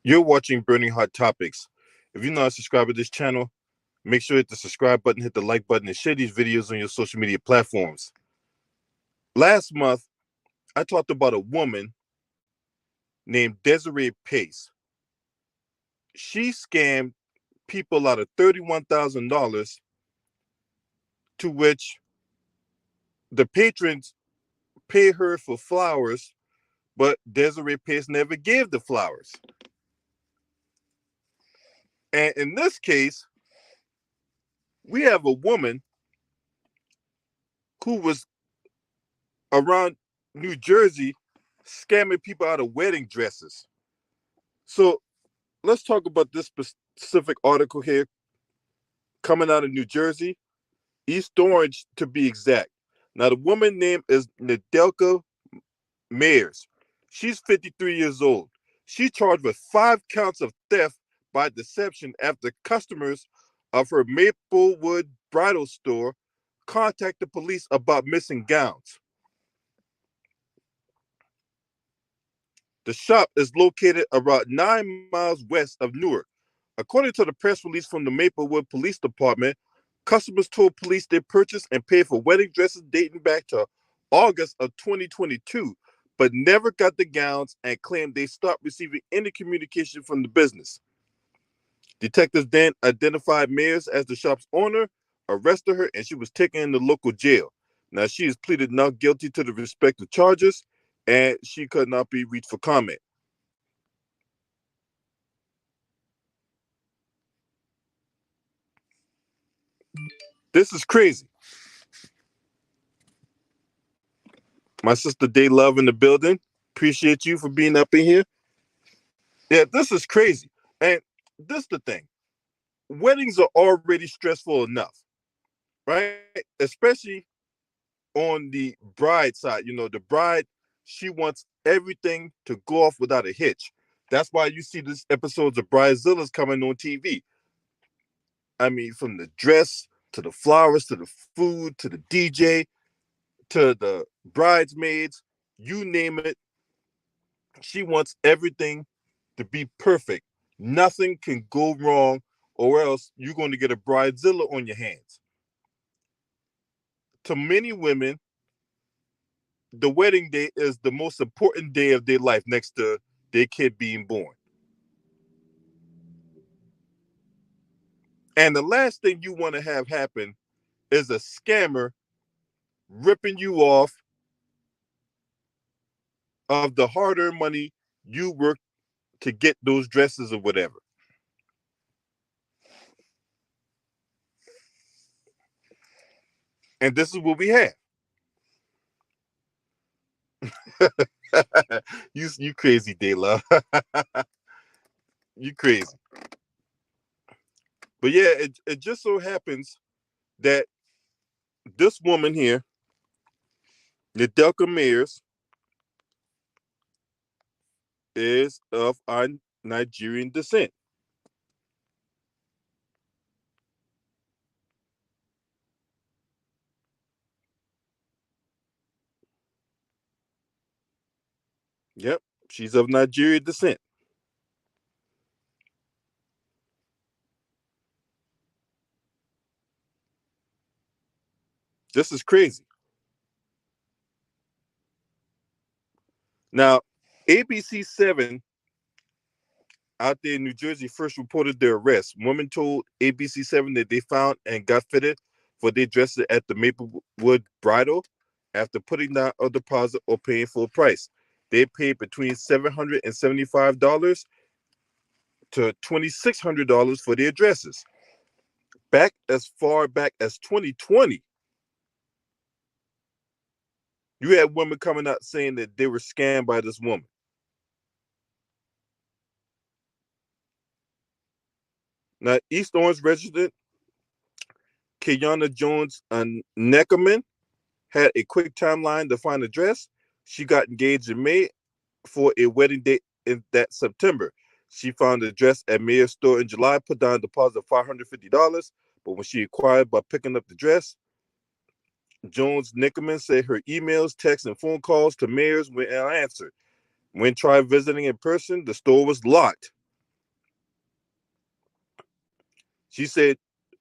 You're watching Burning Hot Topics. If you're not a subscriber to this channel, make sure to hit the subscribe button, hit the like button, and share these videos on your social media platforms. Last month, I talked about a woman named Desiree Pace. She scammed people out of $31,000, to which the patrons pay her for flowers, but Desiree Pace never gave the flowers. And in this case, we have a woman who was around New Jersey scamming people out of wedding dresses. So let's talk about this specific article here coming out of New Jersey, East Orange to be exact. Now, the woman name is Nedelka Mayers. She's 53 years old. She charged with 5 counts of theft by deception after customers of her Maplewood bridal store contacted police about missing gowns. The shop is located about 9 miles west of Newark. According to the press release from the Maplewood Police Department, customers told police they purchased and paid for wedding dresses dating back to August of 2022, but never got the gowns and claimed they stopped receiving any communication from the business. Detectives then identified Mayers as the shop's owner, arrested her, and she was taken in the local jail. Now, she has pleaded not guilty to the respective charges, and she could not be reached for comment. This is crazy. My sister Day Love in the building. Appreciate you for being up in here. Yeah, this is crazy. And this is the thing. Weddings are already stressful enough, right? Especially on the bride side. You know, the bride, she wants everything to go off without a hitch. That's why you see these episodes of Bridezillas coming on TV. I mean, from the dress to the flowers to the food to the DJ to the bridesmaids, you name it. She wants everything to be perfect. Nothing can go wrong, or else you're going to get a bridezilla on your hands. To many women, the wedding day is the most important day of their life next to their kid being born. And the last thing you want to have happen is a scammer ripping you off of the hard-earned money you work to get those dresses or whatever. And this is what we have. You crazy, Day Love. You crazy. But yeah, it just so happens that this woman here, Nedelka Mayers, is of our Nigerian descent. Yep, she's of Nigerian descent. This is crazy. Now, ABC7 out there in New Jersey first reported their arrest. Woman told ABC7 that they found and got fitted for their dresses at the Maplewood Bridal after putting down a deposit or paying full price. They paid between $775 to $2,600 for their dresses. Back as far back as 2020, you had women coming out saying that they were scammed by this woman. Now, East Orange resident Kayana Jones Neckerman had a quick timeline to find a dress. She got engaged in May for a wedding date in that September. She found a dress at Mayer's store in July, put down a deposit of $550. But when she inquired about picking up the dress, Jones Nickerman said her emails, texts, and phone calls to Mayer's went unanswered. When tried visiting in person, the store was locked. She said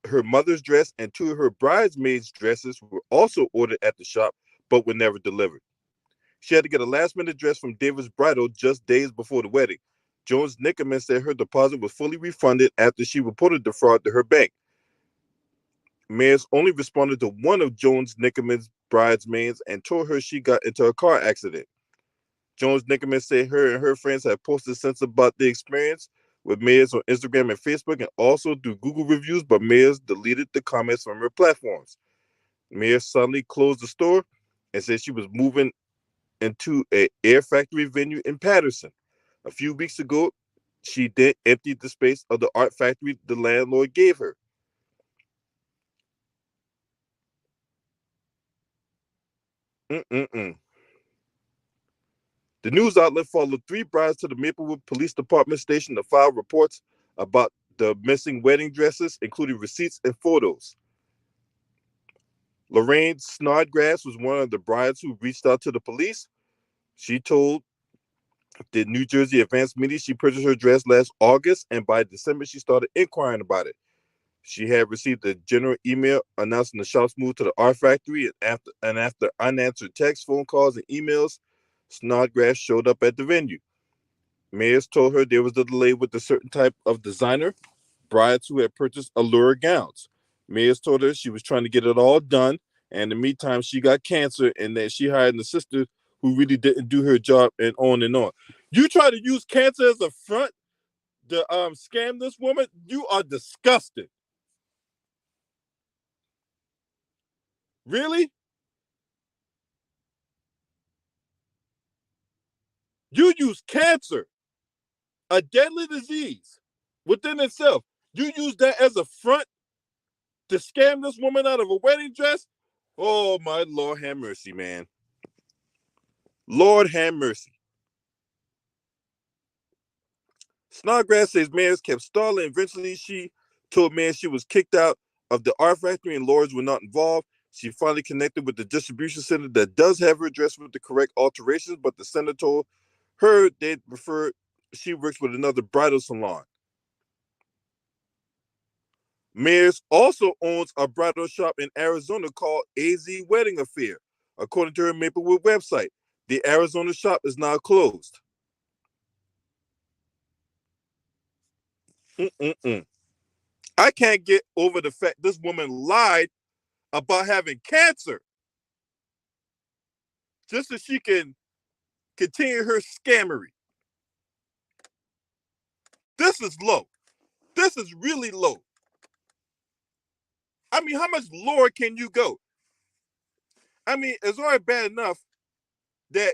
her mother's dress and two of her bridesmaids' dresses were also ordered at the shop, but were never delivered. She had to get a last-minute dress from Davis Bridal just days before the wedding. Jones Nickerman said her deposit was fully refunded after she reported the fraud to her bank. Mayers only responded to one of Jones Nickerman's bridesmaids and told her she got into a car accident. Jones Nickerman said her and her friends had posted since about the experience with Mayers on Instagram and Facebook and also do Google reviews, but Mayers deleted the comments from her platforms. Mayers suddenly closed the store and said she was moving into an Air Factory venue in Patterson. A few weeks ago, she then emptied the space of the art factory the landlord gave her. Mm-mm-mm. The news outlet followed three brides to the Maplewood Police Department station to file reports about the missing wedding dresses, including receipts and photos. Lorraine Snodgrass was one of the brides who reached out to the police. She told the New Jersey Advance Media she purchased her dress last August, and by December she started inquiring about it. She had received a general email announcing the shop's move to the art factory, and after unanswered texts, phone calls, and emails, Snodgrass showed up at the venue. Mayers told her there was a delay with a certain type of designer, brides who had purchased Allure gowns. Mayers told her she was trying to get it all done, and in the meantime, she got cancer, and that she hired an assistant who really didn't do her job, and on and on. You try to use cancer as a front to scam this woman? You are disgusting. Really? You use cancer, a deadly disease within itself. You use that as a front to scam this woman out of a wedding dress? Oh, my Lord, have mercy, man. Lord, have mercy. Snodgrass says Mayers kept stalling. Eventually, she told Mayers she was kicked out of the art factory and lawyers were not involved. She finally connected with the distribution center that does have her dress with the correct alterations, but the center told her they'd prefer she works with another bridal salon. Mayers also owns a bridal shop in Arizona called AZ Wedding Affair. According to her Maplewood website, the Arizona shop is now closed. Mm-mm-mm. I can't get over the fact this woman lied about having cancer just so she can continue her scammery. This is low. This is really low. I mean, how much lower can you go? I mean, it's already bad enough that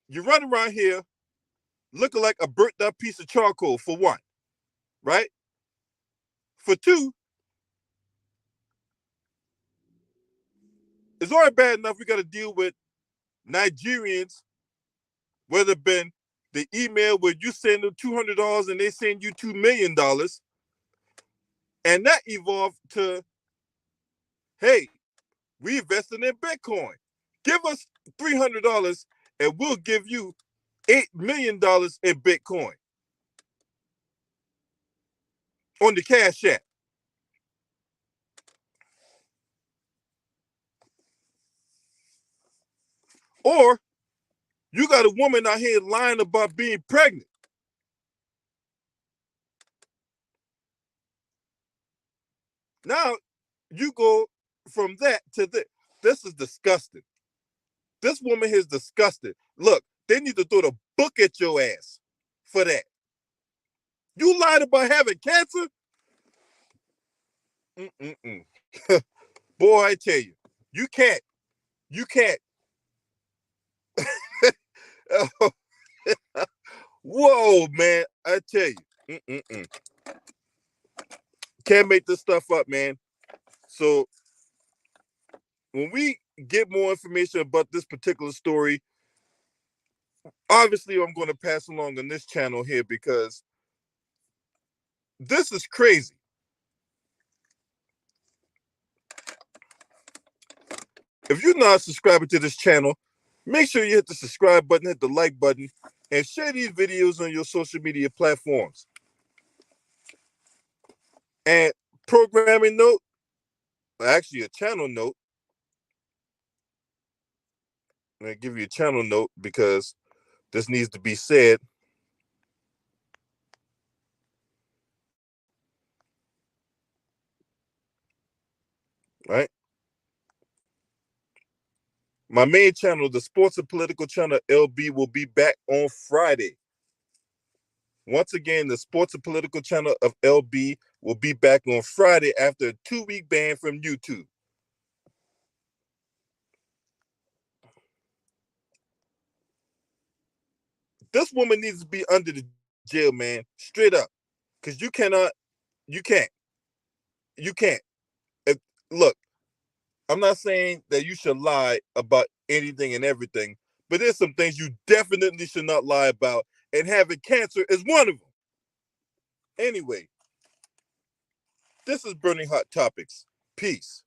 you run around here looking like a burnt up piece of charcoal, for one, right? For two, it's already bad enough we got to deal with Nigerians, whether it been the email where you send them $200 and they send you $2 million, and that evolved to, hey, we invested in Bitcoin. Give us $300 and we'll give you $8 million in Bitcoin on the Cash App. Or you got a woman out here lying about being pregnant. Now you go from that to this. This is disgusting. This woman is disgusting. Look, they need to throw the book at your ass for that. You lied about having cancer? Mm-mm-mm. Boy, I tell you, you can't. You can't. Whoa, man. I tell you. Mm-mm-mm. Can't make this stuff up, man. So when we get more information about this particular story, obviously I'm going to pass along on this channel here because this is crazy. If you're not subscribing to this channel, make sure you hit the subscribe button, hit the like button, and share these videos on your social media platforms. And programming note, actually a channel note. I'm gonna give you a channel note because this needs to be said. Right? My main channel, the Sports and Political Channel LB, will be back on Friday. Once again, the Sports and Political Channel of LB will be back on Friday after a 2-week ban from YouTube. This woman needs to be under the jail, man, straight up. Because you cannot, you can't, you can't. If, look, I'm not saying that you should lie about anything and everything, but there's some things you definitely should not lie about, and having cancer is one of them. Anyway, this is Burning Hot Topics. Peace.